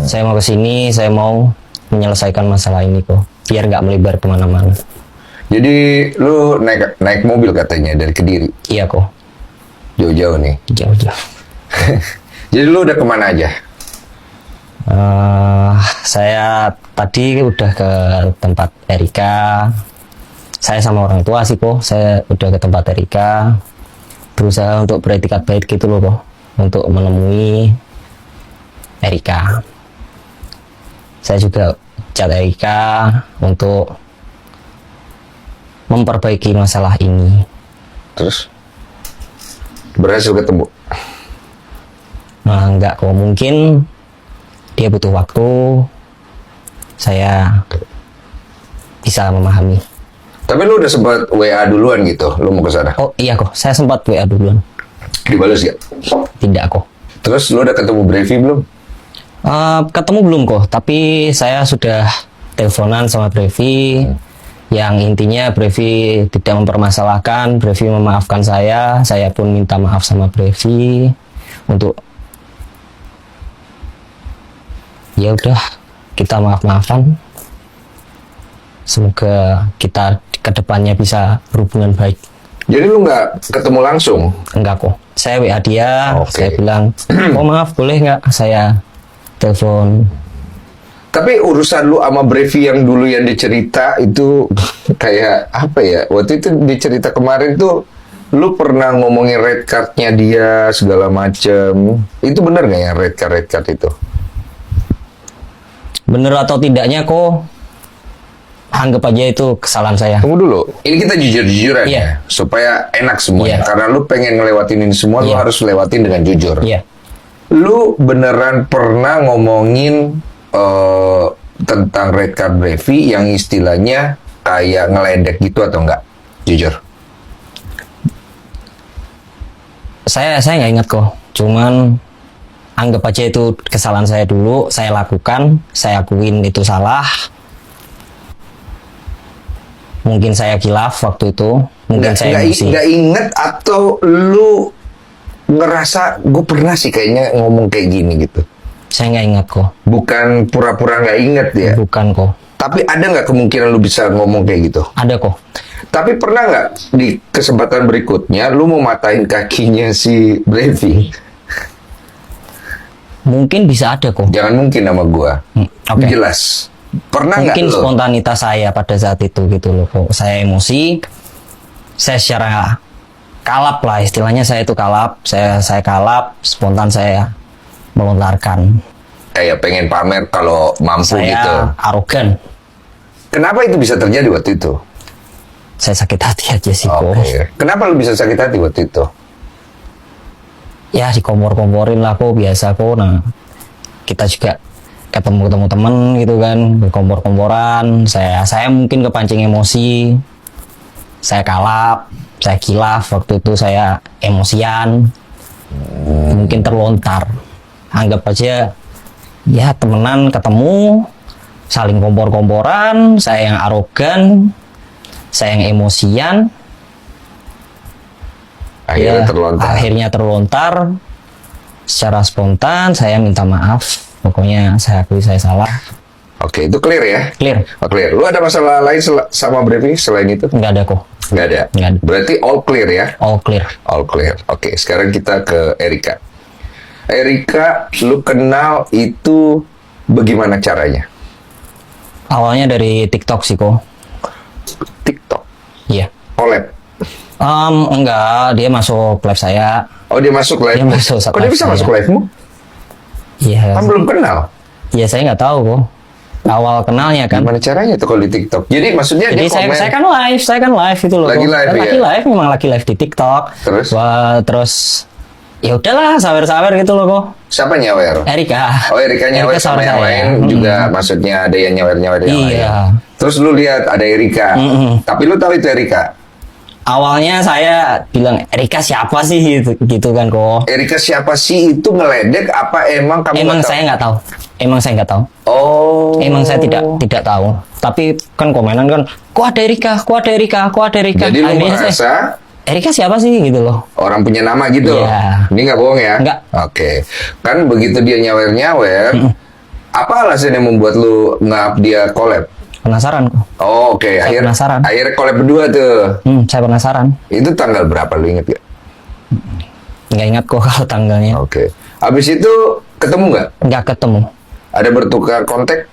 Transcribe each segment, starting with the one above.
Saya mau ke sini, saya mau menyelesaikan masalah ini kok, biar nggak melebar kemana-mana. Jadi lu naik mobil katanya dari Kediri? Iya kok. Jauh-jauh nih. Jauh-jauh. Jadi lu udah kemana aja? Saya tadi udah ke tempat Erika. Saya sama orang tua sih kok. Saya udah ke tempat Erika. Berusaha untuk beretikat baik gitu loh kok. Untuk menemui Erika. Saya juga chat Erika untuk memperbaiki masalah ini. Terus? Berhasil ketemu? Nah, enggak kok. Mungkin dia butuh waktu. Saya bisa memahami. Tapi lu udah sempat WA duluan gitu? Lu mau ke sana? Oh iya kok, saya sempat WA duluan. Dibalas gak? Tidak kok. Terus lu udah ketemu Brevi belum? Ketemu belum kok, tapi saya sudah teleponan sama Brevi. Yang intinya Brevi tidak mempermasalahkan, Brevi memaafkan saya pun minta maaf sama Brevi untuk ya udah kita maaf-maafan. Semoga kita kedepannya bisa berhubungan baik. Jadi lu nggak ketemu langsung? Enggak kok, saya WA dia, Oke. saya bilang, oh maaf boleh nggak saya telepon. Tapi urusan lu sama Brevi yang dulu yang dicerita itu kayak apa ya? Waktu itu dicerita kemarin tuh lu pernah ngomongin red cardnya dia segala macem. Itu bener nggak ya red card itu? Bener atau tidaknya kok, anggap aja itu kesalahan saya. Tunggu dulu. Ini kita jujur-jujuran Iya. ya, supaya enak semuanya. Iya. Karena lu pengen ngelewatin ini semua, lu Iya. harus lewatin dengan jujur. Iya, Lu beneran pernah ngomongin tentang red card Brevi yang istilahnya kayak ngeledek gitu atau enggak? Jujur. saya nggak ingat kok. Cuman anggap aja itu kesalahan saya dulu, saya lakukan, saya akuin itu salah. Mungkin saya khilaf waktu itu, mungkin saya emosi. Nggak inget atau lu ngerasa gue pernah sih kayaknya ngomong kayak gini gitu. Saya nggak ingat kok. Bukan pura-pura nggak inget ya. Bukan kok. Tapi ada nggak kemungkinan lu bisa ngomong kayak gitu? Ada kok. Tapi pernah nggak di kesempatan berikutnya lu mau matahin kakinya si Brevi? Mungkin bisa ada kok. Jangan mungkin sama gua. Oke. Jelas. Pernah nggak Mungkin lu? spontanitas saya pada saat itu gitu loh kok. Saya emosi. Saya secara kalap lah istilahnya, saya itu kalap. Saya kalap, spontan saya melontarkan. Kayak pengen pamer kalau mampu Saya gitu. arogan. Kenapa itu bisa terjadi waktu itu? Saya sakit hati aja sih kok. Oke. Kenapa lu bisa sakit hati waktu itu? Ya dikompor-komporin lah kok, biasa kok. Nah, kita juga ketemu temen gitu kan, berkompor-komporan. Saya mungkin kepancing emosi. Saya kalap, saya khilaf, waktu itu saya emosian. Mungkin terlontar. Anggap aja ya temenan ketemu, saling kompor-komporan, saya yang arogan, saya yang emosian. Akhirnya Ya, terlontar. akhirnya terlontar. Secara spontan saya minta maaf. Pokoknya saya akui saya salah. Oke, itu clear ya? Clear? Oh, clear. Lu ada masalah lain sama Brevi selain itu? Nggak ada kok. Nggak ada? Nggak ada. Berarti all clear ya? All clear. All clear. Oke, sekarang kita ke Erika. Erika, lu kenal itu bagaimana caranya? Awalnya dari TikTok sih kok. TikTok? Iya. Collab? Enggak, dia masuk live saya. Oh, dia masuk live? Dia masuk Kok dia live bisa saya. masuk live-mu? Iya. Kan belum kenal. Iya, saya nggak tahu kok. Awal kenalnya kan. Gimana caranya tuh kalau di TikTok? Jadi maksudnya Jadi dia komen. saya kan live itu loh. Lagi kok. live, Lagi ya? live, memang lagi live di TikTok. Terus? Wah, terus ya udahlah, sawer-sawer gitu loh kok. Siapa nyawer? Erika. Oh, Erika nyawer Erika sama yang saya. lain juga maksudnya ada yang nyawer-nyawer yang lain. Iya. Terus lu lihat ada Erika. Tapi lu tahu itu Erika? Awalnya saya bilang Erika siapa sih gitu kan kok. Erika siapa sih itu ngeledek apa emang kamu Emang nggak tahu? saya nggak tahu. Emang saya nggak tahu. Oh. Emang saya tidak tahu. Tapi kan komenan kan, kok ada Erika, kok ada Erika, kok ada Erika. Jadi lu Akhirnya saya, merasa Erika siapa sih gitu loh. orang punya nama gitu? Iya. Ini nggak bohong ya? Nggak. Oke. Kan begitu dia nyawer-nyawer, Apa alasan yang membuat lu nge-up dia collab? Penasaran kok. Oh, oke. Saya penasaran. Akhirnya collab berdua tuh. Saya penasaran. Itu tanggal berapa lu inget gak? Nggak ingat kok kalau tanggalnya. Oke. Habis itu ketemu nggak? Nggak ketemu. Ada bertukar kontak?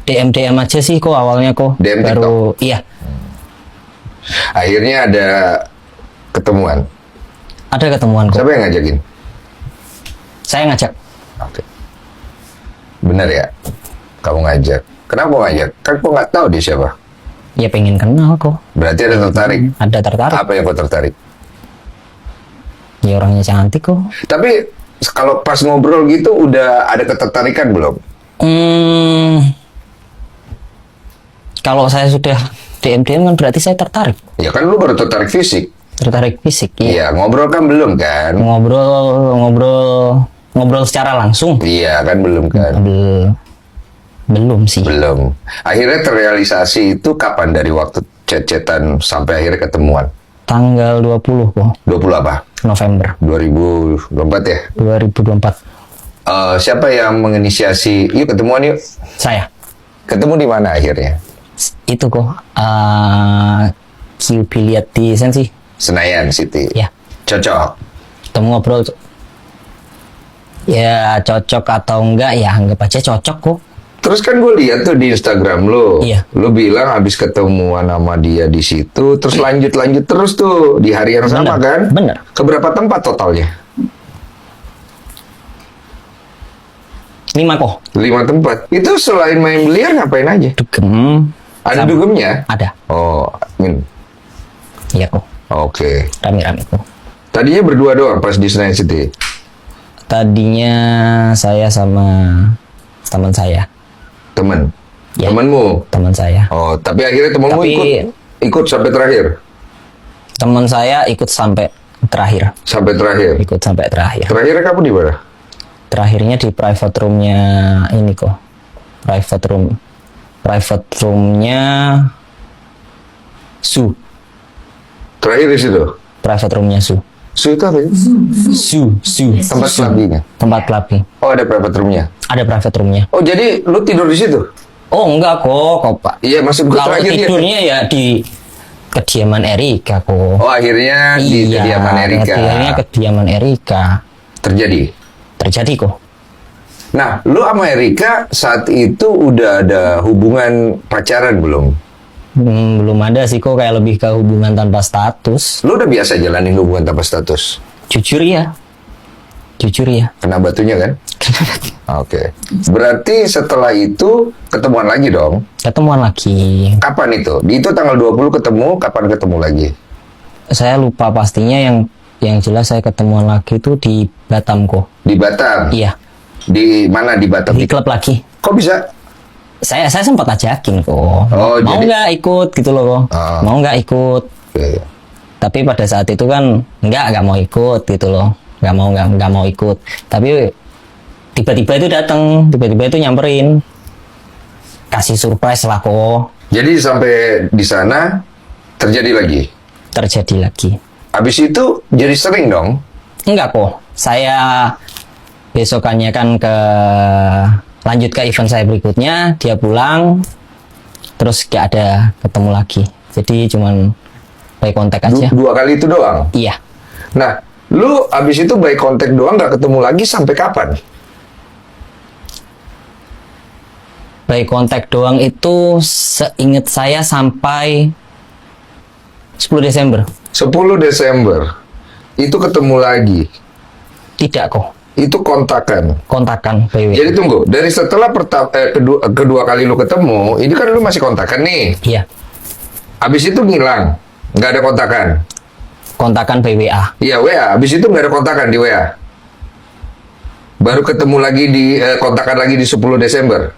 DM aja sih kok awalnya kok. DM Baru iya. Akhirnya ada ketemuan. Ada ketemuan kok. Siapa yang ngajakin? Saya ngajak. Oke. Bener ya? Kamu ngajak. Kenapa ngajak? Kan kok nggak tahu dia siapa. Ya pengen kenal kok. Berarti ada tertarik. Ada tertarik. Apa yang kau tertarik? Ya orangnya cantik kok. Tapi kalau pas ngobrol gitu udah ada ketertarikan belum? Kalau saya sudah DM kan berarti saya tertarik. Ya kan lu baru tertarik fisik. Tertarik fisik ya. Iya, ngobrol kan belum kan? Ngobrol secara langsung. Iya kan belum kan? Belum sih. Belum. Akhirnya terrealisasi itu kapan dari waktu chat-chatan sampai akhirnya ketemuan? Tanggal 20 kok. 20 apa? November 2024 ya? 2024. Siapa yang menginisiasi? Yuk ketemuan yuk. Saya. Ketemu di mana akhirnya? Itu kok. QB lihat di Sensi. Senayan City. Ya. Cocok. Ketemu ngobrol. Ya cocok atau enggak ya anggap aja cocok kok. Terus kan gue lihat tuh di Instagram lu, Iya. lu bilang habis ketemuan sama dia di situ, terus lanjut terus tuh di hari yang sama kan? Bener. Keberapa tempat totalnya? 5 kok. 5 tempat. Itu selain main biliar ngapain aja? Dugem. Ada Sama- dugemnya? Ada. Oh, Iya kok. Oke. Rame-rame kok. Tadinya berdua doang pas di Senayan City. Tadinya saya sama teman saya. Temen. Ya. Temenmu. Teman saya. Oh, tapi akhirnya temenmu Tapi- ikut sampai terakhir. Teman saya ikut sampai terakhir. Sampai terakhir. Ikut sampai terakhir. Terakhirnya kamu di mana? Terakhirnya di private roomnya ini kok. Private roomnya Su. Terakhir di situ. Private roomnya Su. Su itu apa ya? Su. Tempat Su. clubbing. Tempat clubbing. Oh, ada private roomnya. Ada private roomnya. Oh, jadi lu tidur di situ? Oh enggak kok Pak. Iya, maksud gue Kalau terakhir dia. tidurnya ya di kediaman Erika kok. Oh, akhirnya di Iya, kediaman Erika. akhirnya kediaman Erika. Terjadi kok. Nah, lu sama Erika saat itu udah ada hubungan pacaran belum? Belum ada sih kok, kayak lebih ke hubungan tanpa status. Lu udah biasa jalanin hubungan tanpa status? Jujur ya. Kena batunya kan? Oke. Berarti setelah itu ketemuan lagi dong? Ketemuan lagi. Kapan itu? Itu tanggal 20 ketemu, kapan ketemu lagi? Saya lupa pastinya, yang jelas saya ketemuan lagi itu di Batam kok. Di Batam? Iya, Di mana di Batam? di klub lagi. Kok bisa? Saya sempat ajakin kok. Oh, mau jadi- nggak ikut gitu loh kok. Ah. Mau nggak ikut. Oke. Tapi pada saat itu kan nggak mau ikut gitu loh. Nggak mau ikut. Tapi tiba-tiba itu nyamperin. Kasih surprise lah kok. Jadi sampai di sana terjadi lagi? Terjadi lagi. Habis itu jadi sering dong? Enggak kok. Saya besokannya kan lanjut ke event saya berikutnya, dia pulang, terus gak ada ketemu lagi. Jadi cuman by kontak aja. 2 kali itu doang? Iya. Nah, lu abis itu by kontak doang gak ketemu lagi sampai kapan? By kontak doang itu seingat saya sampai 10 Desember. 10 Desember. Itu ketemu lagi. Tidak kok. Itu kontakan. Kontakan by WA. Jadi tunggu, dari setelah kedua kali lu ketemu, ini kan lu masih kontakan nih. Iya. Abis itu ngilang, nggak ada kontakan. Kontakan by WA. Iya WA, abis itu nggak ada kontakan di WA. Baru ketemu lagi kontakan lagi di 10 Desember.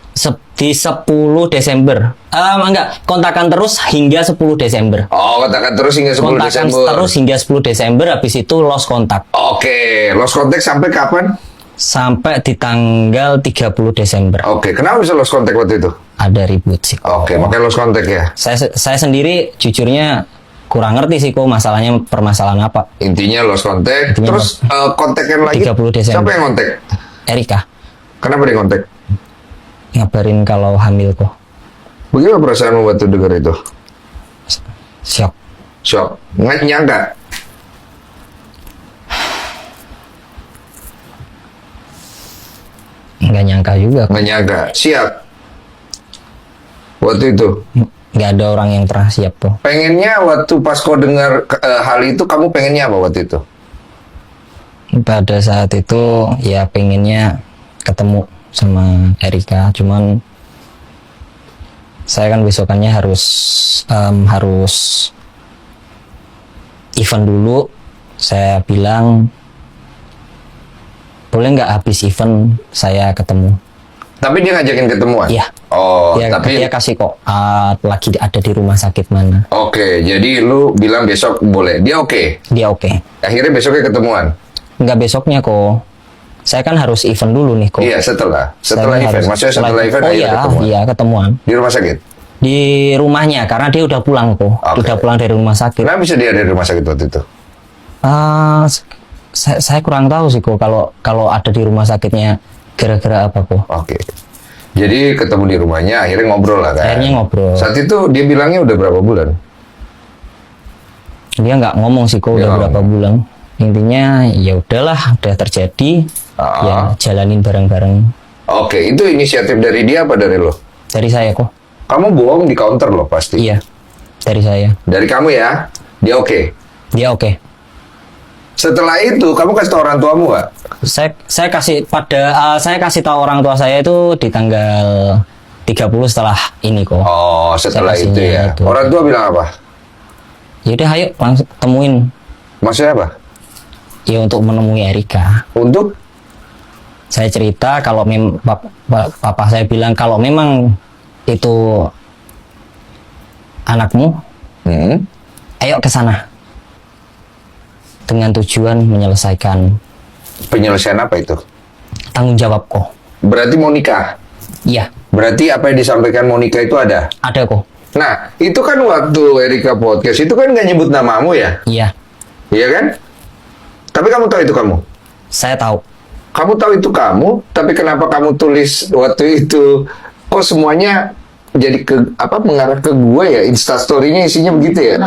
Di 10 Desember. Enggak, kontakan terus hingga 10 Desember. Oh, kontakan terus hingga 10 Kontakan Desember. terus hingga 10 Desember, habis itu lost kontak. Oke, lost contact sampai kapan? Sampai di tanggal 30 Desember. Oke, kenapa bisa lost contact waktu itu? Ada ribut sih. Oke, makanya lost contact ya. Saya sendiri jujurnya kurang ngerti sih kok masalahnya permasalahan apa. Intinya lost contact. Intinya Terus kontak yang lagi 30 Desember. siapa yang kontak? Erika. Kenapa dia kontak? ngabarin kalau hamil kok. Bagaimana perasaanmu waktu dengar itu? Shock. Shock. Nggak nyangka. Nggak nyangka juga kok. Nggak nyangka. Siap. Waktu itu. Nggak ada orang yang pernah siap kok. Pengennya waktu pas kau dengar hal itu, kamu pengennya apa waktu itu? Pada saat itu ya pengennya ketemu sama Erika, cuman saya kan besokannya harus event dulu. Saya bilang boleh nggak habis event saya ketemu. Tapi dia ngajakin ketemuan? Iya. Oh, tapi dia kasih kok lagi ada di rumah sakit mana. Oke, jadi lu bilang besok boleh. Dia oke. Dia oke. Akhirnya besoknya ketemuan. Nggak besoknya kok. Saya kan harus event dulu nih kok. Iya, setelah Saya event. harus- Maksudnya setelah event oh akhirnya iya, ketemuan. iya ketemuan. Di rumah sakit. Di rumahnya karena dia udah pulang kok. Oke. Udah pulang dari rumah sakit. Kenapa bisa dia ada di rumah sakit waktu itu? Saya kurang tahu sih kok kalau ada di rumah sakitnya gara-gara apa kok. Oke. Jadi ketemu di rumahnya, akhirnya ngobrol lah kan? Akhirnya ngobrol. Saat itu dia bilangnya udah berapa bulan? Dia nggak ngomong sih kok Dia udah nggak berapa bulan. Intinya ya udahlah, udah terjadi. Ya jalanin bareng-bareng. Oke, itu inisiatif dari dia apa dari lo? Dari saya kok. Kamu bohong di counter loh pasti. Iya. Dari saya. Dari kamu ya? Dia oke. Dia oke. Setelah itu, kamu kasih tau orang tuamu nggak? Saya kasih tahu orang tua saya itu di tanggal 30 setelah ini kok. Oh, setelah Saya itu kasihnya ya. itu. Orang tua bilang apa? Yaudah ayo langsung temuin. Maksudnya apa? Ya untuk menemui Erika. Untuk? Saya cerita kalau papa saya bilang kalau memang itu anakmu, ayo ke sana. Dengan tujuan menyelesaikan Penyelesaian apa itu? tanggung jawab kok. Berarti mau nikah? Iya, Berarti apa yang disampaikan Monica itu ada? ada kok. Nah, itu kan waktu Erika podcast, itu kan nggak nyebut namamu ya? Iya, Iya kan? Tapi kamu tahu itu kamu? saya tahu. Kamu tahu itu kamu, tapi kenapa kamu tulis waktu itu, kok semuanya jadi mengarah ke gue ya? Instastory-nya isinya begitu ya?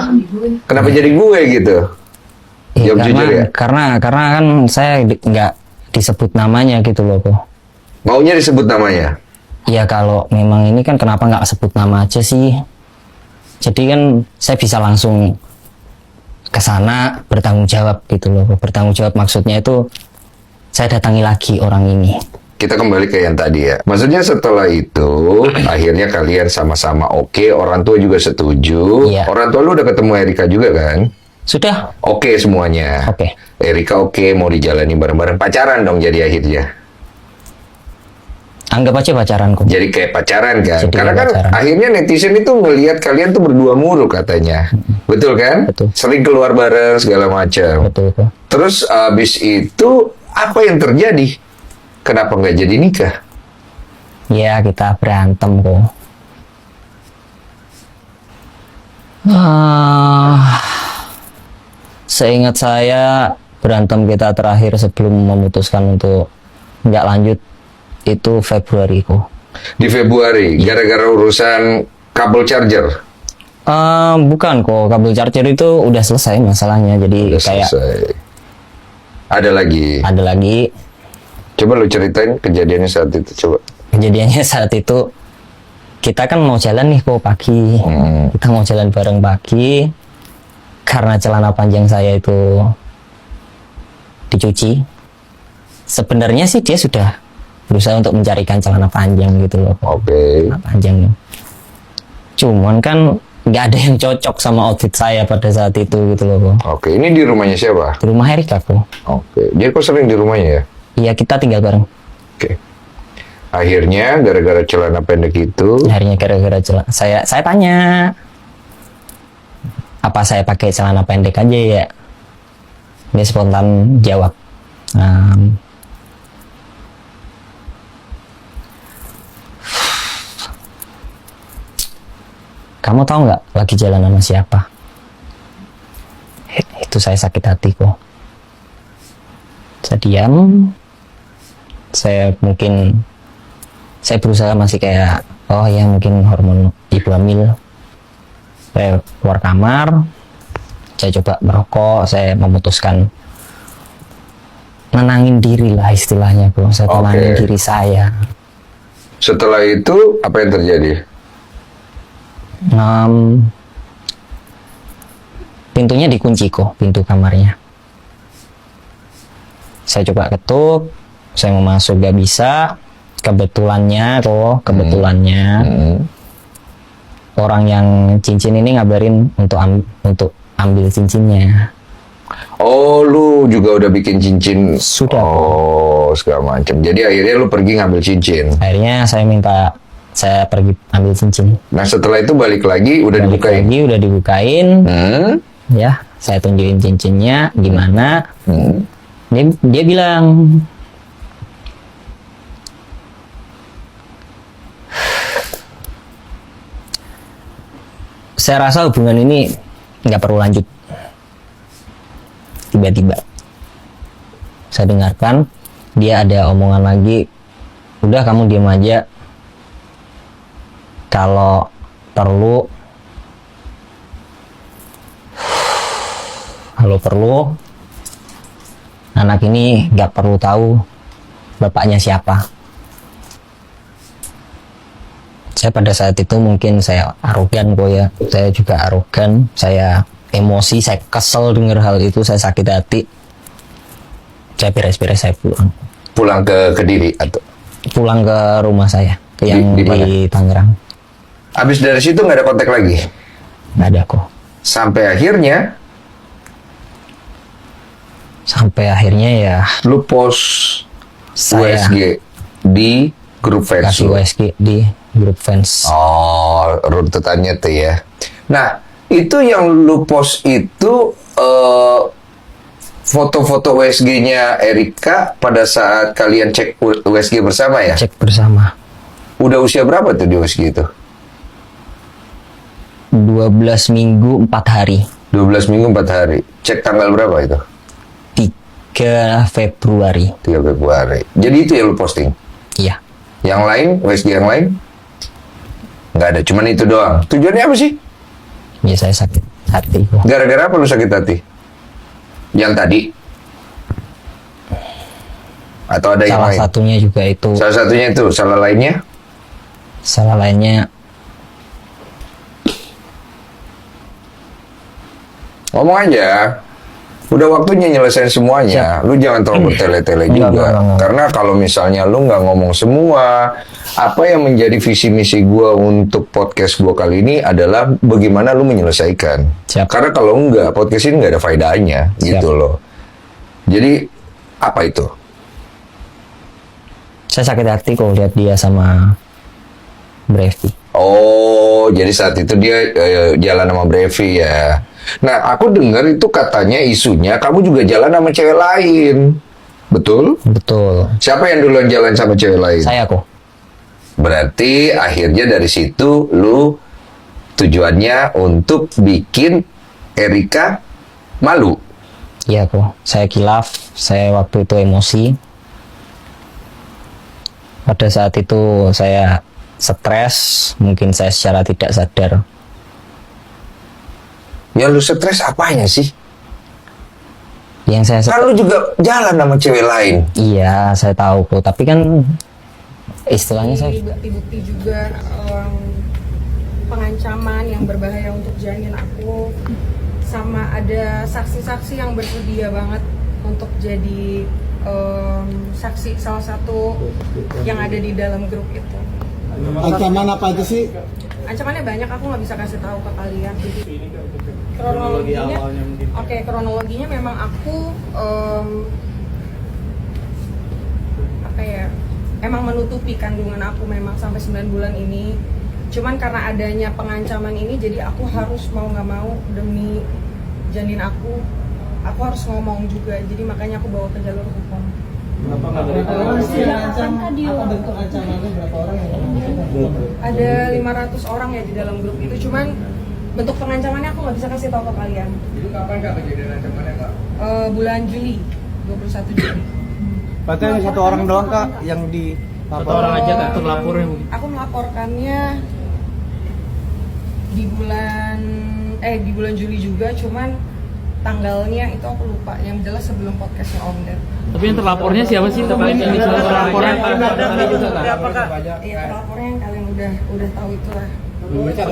Kenapa jadi gue gitu? Ya, Jawab jujur ya? karena kan saya nggak disebut namanya gitu loh kok. Maunya disebut namanya? Ya kalau memang ini kan kenapa nggak sebut nama aja sih? Jadi kan saya bisa langsung ke sana bertanggung jawab gitu loh. Bertanggung jawab maksudnya itu saya datangi lagi orang ini. Kita kembali ke yang tadi ya. Maksudnya setelah itu, akhirnya kalian sama-sama oke, orang tua juga setuju. Iya. Orang tua lu udah ketemu Erika juga kan? Sudah? Oke semuanya. Oke. Erika oke, mau dijalani bareng-bareng. Pacaran dong jadi akhirnya. Anggap aja pacaran kok. Jadi kayak pacaran kan? Jadi Karena kan pacaran. akhirnya netizen itu ngelihat kalian tuh berdua mulu katanya. Betul kan? Betul. Sering keluar bareng segala macam. Betul kok. Terus abis itu apa yang terjadi? Kenapa nggak jadi nikah? Ya kita berantem kok. Seingat saya berantem kita terakhir sebelum memutuskan untuk nggak lanjut itu Februari kok. Di Februari, gara-gara urusan kabel charger. Bukan kok, kabel charger itu udah selesai masalahnya. Jadi Udah kayak selesai. Ada lagi. ada lagi Coba lu ceritain kejadiannya saat itu coba. kejadiannya saat itu kita kan mau jalan nih kok pagi. Kita mau jalan bareng pagi karena celana panjang saya itu dicuci. Sebenarnya sih dia sudah berusaha untuk mencarikan celana panjang gitu loh. Oke. Celana panjang. Cuman kan nggak ada yang cocok sama outfit saya pada saat itu gitu loh. Oke, ini di rumahnya siapa? Di rumah Erika kok. Oke. Dia kok sering di rumahnya ya? Iya kita tinggal bareng. Oke. Akhirnya gara-gara celana pendek itu, Akhirnya gara-gara celana saya tanya apa saya pakai celana pendek aja ya. Dia spontan jawab. Kamu tahu nggak lagi jalan sama siapa? Itu saya sakit hati kok. Saya diam. Saya mungkin saya berusaha masih kayak oh ya mungkin hormon ibu hamil. Saya keluar kamar, saya coba merokok, saya memutuskan nenangin diri lah istilahnya bro. Saya tenangin Oke. diri saya. Setelah itu apa yang terjadi? Pintunya dikunci kok, pintu kamarnya. Saya coba ketuk, saya mau masuk gak bisa. Kebetulannya orang yang cincin ini ngabarin untuk ambil cincinnya. Oh, lu juga udah bikin cincin. Sudah. Oh, segala macam. Jadi akhirnya lu pergi ngambil cincin. Akhirnya saya pergi ambil cincin. Nah, setelah itu balik lagi udah Balik dibukain. lagi, udah dibukain. Ya, saya tunjukin cincinnya gimana. Dia bilang, saya rasa hubungan ini nggak perlu lanjut. Tiba-tiba saya dengarkan dia ada omongan lagi, udah kamu diam aja, kalau perlu anak ini nggak perlu tahu bapaknya siapa. Saya pada saat itu mungkin saya arogan kok ya, saya juga arogan, saya emosi, saya kesel dengar hal itu, saya sakit hati. Saya beres-beres, saya Pulang ke Kediri atau pulang ke rumah saya yang Di mana? di Tangerang. habis dari situ nggak ada kontak lagi. Nggak ada kok. Sampai akhirnya Ya lu post saya USG di grup kasih Facebook. USG di grup fans. Oh, runtutannya tuh ya. Nah, itu yang lu post itu foto-foto USG-nya Erika pada saat kalian cek USG bersama ya? Cek bersama. Udah usia berapa tuh di USG itu? 12 minggu 4 hari. 12 minggu 4 hari. Cek tanggal berapa itu? 3 Februari. 3 Februari. Jadi itu yang lu posting? Iya. Yang lain, USG yang lain? Nggak ada, cuman itu doang. Tujuannya apa sih? Ya saya sakit hati kok. Gara-gara apa lu sakit hati? Yang tadi? Atau ada yang Salah lain? satunya juga itu. Salah satunya itu, salah lainnya? Salah lainnya Ngomong aja. Udah waktunya nyelesain semuanya. Lu jangan terlalu bertele-tele Enggak, juga. enggak. Karena kalau misalnya lu nggak ngomong semua, apa yang menjadi visi misi gua untuk podcast gua kali ini adalah bagaimana lu menyelesaikan. Siap. Karena kalau enggak, podcast ini nggak ada faedahnya, gitu loh. Jadi, apa itu? saya sakit hati kok lihat dia sama Brevi. Oh, jadi saat itu dia jalan sama Brevi ya. Nah, aku dengar itu katanya isunya kamu juga jalan sama cewek lain. Betul? Betul. Siapa yang duluan jalan sama cewek lain? Saya kok. Berarti akhirnya dari situ lu tujuannya untuk bikin Erika malu. Iya kok. Saya kilaf. Saya waktu itu emosi. Pada saat itu saya stres. Mungkin saya secara tidak sadar. Yang lu stres apanya sih? Yang saya Kan lu juga jalan sama cewek lain. Iya, saya tahu kok. Tapi kan istilahnya saya Bukti-bukti juga pengancaman yang berbahaya untuk janin aku, sama ada saksi-saksi yang bersedia banget untuk jadi saksi salah satu yang ada di dalam grup itu. Ancaman apa itu sih? Ancamannya banyak, aku nggak bisa kasih tahu ke kalian. Kronologinya, oke, kronologinya memang aku apa ya? Emang menutupi kandungan aku memang sampai 9 bulan ini. Cuman karena adanya pengancaman ini, jadi aku harus mau nggak mau demi janin aku harus ngomong juga. Jadi makanya aku bawa ke jalur hukum. Berapa orang sih yang ancam? Apa bentuk ancamannya? Berapa orang yang ancam? Ada 500 orang ya di dalam grup itu. Cuman bentuk pengancamannya aku nggak bisa kasih tahu ke kalian. Itu kapan Kak kejadian ancamannya, Kak? Bulan Juli, 21 Juli. Berarti hanya satu orang doang Kak yang Satu orang aja kak untuk lapornya mungkin. Aku melaporkannya di bulan Juli juga, cuman tanggalnya itu aku lupa. Yang jelas sebelum podcastnya Om Ded. Tapi yang terlapornya siapa sih? Mungkin ini terlapornya tadi juga kak. Iya, terlapornya yang kalian udah tahu itu lah. Belum baca